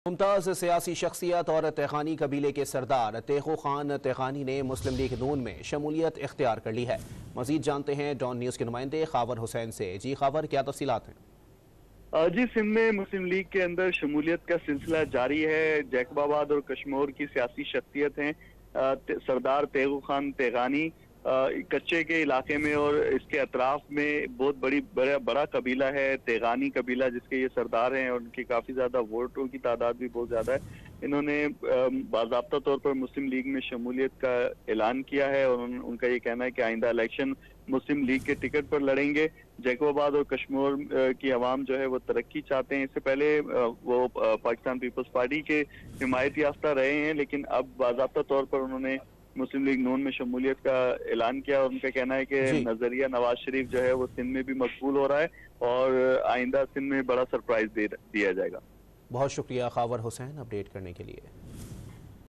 मुमताज़ सियासी शख्सियत और तेखानी कबीले के सरदार तेखो खान तेखानी ने मुस्लिम लीग नून में शमूलियत इख्तियार कर ली है। मजीद जानते हैं डॉन न्यूज़ के नुमाइंदे खावर हुसैन से। जी खावर, क्या तफसीलात हैं? जी, सिंध में मुस्लिम लीग के अंदर शमूलियत का सिलसिला जारी है। जैकबाबाद और कश्मीर की सियासी शख्सियत हैं सरदार तेखो खान तेगानी कच्चे के इलाके में और इसके अतराफ में बहुत बड़ा कबीला है तेगानी कबीला, जिसके ये सरदार हैं और उनकी काफी ज्यादा वोटों की तादाद भी बहुत ज्यादा है। इन्होंने बाज़ाब्ता तौर पर मुस्लिम लीग में शमूलियत का ऐलान किया है और उनका ये कहना है कि आइंदा इलेक्शन मुस्लिम लीग के टिकट पर लड़ेंगे। जैकबाबाद और कश्मीर की आवाम जो है वो तरक्की चाहते हैं। इससे पहले वो पाकिस्तान पीपल्स पार्टी के हिमायत याफ्ता रहे हैं, लेकिन अब बाज़ाब्ता तौर पर उन्होंने मुस्लिम लीग नून में शमूलियत का ऐलान किया और उनका कहना है कि नजरिया नवाज शरीफ जो है वो सिंध में भी मकबूल हो रहा है और आइंदा सिंध में बड़ा सरप्राइज दिया जाएगा। बहुत शुक्रिया खावर हुसैन अपडेट करने के लिए।